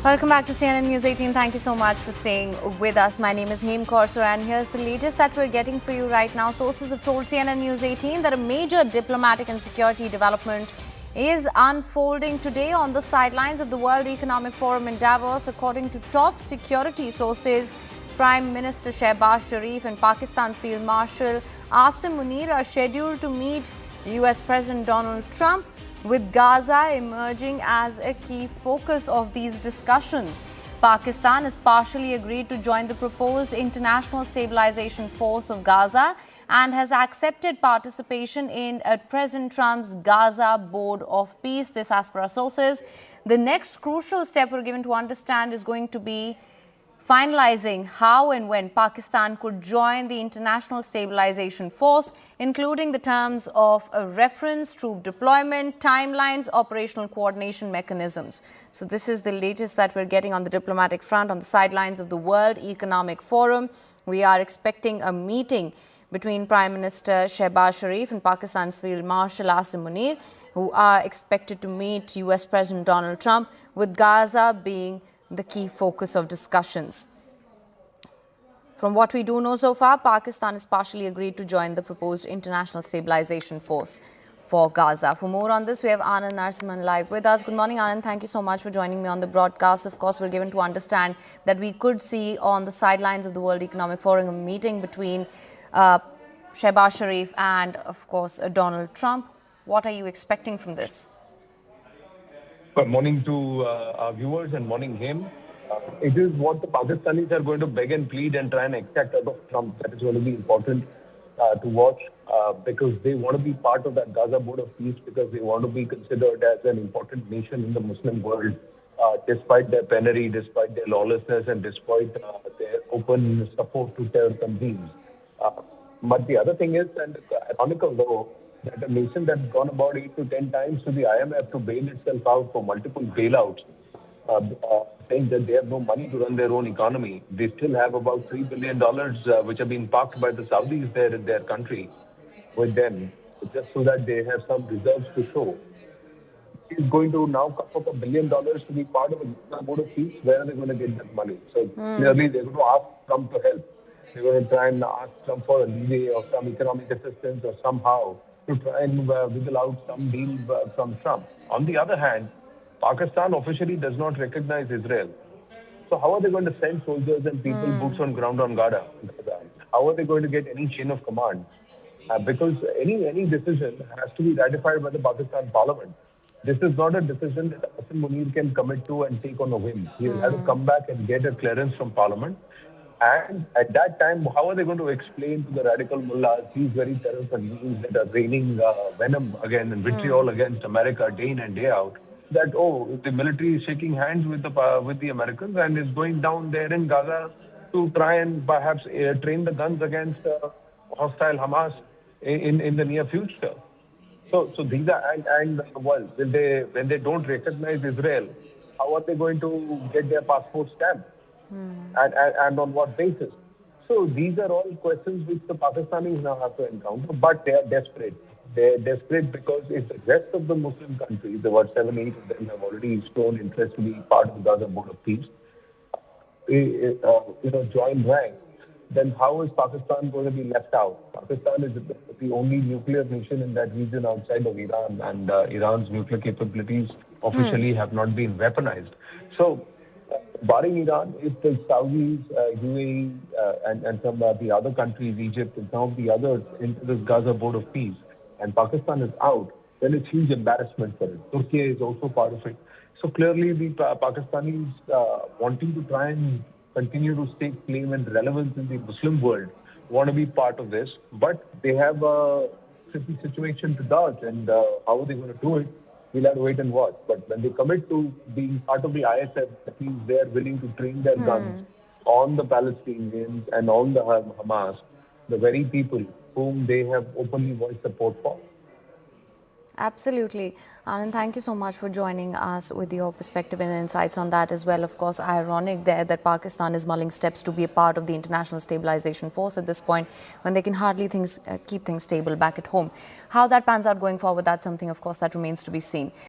Welcome back to CNN News 18. Thank you so much for staying with us. My name is Hem Kaur and here's the latest that we're getting for you right now. Sources have told CNN News 18 that a major diplomatic and security development is unfolding today on the sidelines of the World Economic Forum in Davos. According to top security sources, Prime Minister Shehbaz Sharif and Pakistan's Field Marshal Asim Munir are scheduled to meet US President Donald Trump, with Gaza emerging as a key focus of these discussions. Pakistan has partially agreed to join the proposed International Stabilization Force of Gaza and has accepted participation in President Trump's Gaza Board of Peace. This as per our sources. The next crucial step we're given to understand is going to be finalizing how and when Pakistan could join the International Stabilization Force, including the terms of a reference, troop deployment, timelines, operational coordination mechanisms. So this is the latest that we're getting on the diplomatic front on the sidelines of the World Economic Forum. We are expecting a meeting between Prime Minister Shehbaz Sharif and Pakistan's Field Marshal Asim Munir, who are expected to meet US President Donald Trump, with Gaza being the key focus of discussions. From what we do know so far, Pakistan has partially agreed to join the proposed International Stabilization Force for Gaza. For more on this, we have Anand Narasimhan live with us. Good morning, Anand. Thank you so much for joining me on the broadcast. Of course, we're given to understand that we could see on the sidelines of the World Economic Forum a meeting between Shehbaz Sharif and, of course, Donald Trump. What are you expecting from this? Good morning to our viewers and morning him. It is what the Pakistanis are going to beg and plead and try and extract out of Trump that is going to be important to watch because they want to be part of that Gaza Board of Peace, because they want to be considered as an important nation in the Muslim world, despite their penury, despite their lawlessness, and despite their open support to terror regimes. But the other thing is, and ironical though, that a nation that's gone about 8 to 10 times to the IMF to bail itself out for multiple bailouts, saying that they have no money to run their own economy. They still have about $3 billion which are being parked by the Saudis there in their country with them, just so that they have some reserves to show. Is going to now come up $1 billion to be part of a board of peace. Where are they going to get that money? So clearly they're going to ask Trump to help. They're going to try and ask Trump for a leeway or some economic assistance or somehow to try and wiggle out some deal from Trump. On the other hand, Pakistan officially does not recognize Israel. So how are they going to send soldiers and people boots on ground on Gaza? How are they going to get any chain of command? Because any decision has to be ratified by the Pakistan parliament. This is not a decision that Asim Munir can commit to and take on a whim. He will have to come back and get a clearance from parliament. And at that time, how are they going to explain to the radical mullahs, these very terror regimes that are raining venom again and vitriol against America day in and day out, that, oh, the military is shaking hands with the Americans and is going down there in Gaza to try and perhaps train the guns against hostile Hamas in the near future. So these are, and well, when they don't recognize Israel, how are they going to get their passport stamped? And on what basis? So these are all questions which the Pakistanis now have to encounter, but they are desperate. They're desperate because if the rest of the Muslim countries, about 7, 8 of them have already shown interest to be part of the Gaza Board of Peace, join ranks, then how is Pakistan going to be left out? Pakistan is the only nuclear nation in that region outside of Iran, and Iran's nuclear capabilities officially have not been weaponized. So barring Iran, if the Saudis, UAE, and some of the other countries, Egypt and some of the others, into this Gaza Board of Peace, and Pakistan is out, then it's huge embarrassment for it. Turkey is also part of it. So clearly the Pakistanis wanting to try and continue to stake claim and relevance in the Muslim world want to be part of this, but they have a tricky situation to dodge, and how are they going to do it? We'll have to wait and watch. But when they commit to being part of the ISF, that means they're willing to train their guns on the Palestinians and on the Hamas, the very people whom they have openly voiced support for. Absolutely. Anand, thank you so much for joining us with your perspective and insights on that as well. Of course, ironic there that Pakistan is mulling steps to be a part of the International Stabilization Force at this point when they can hardly keep things stable back at home. How that pans out going forward, that's something, of course, that remains to be seen.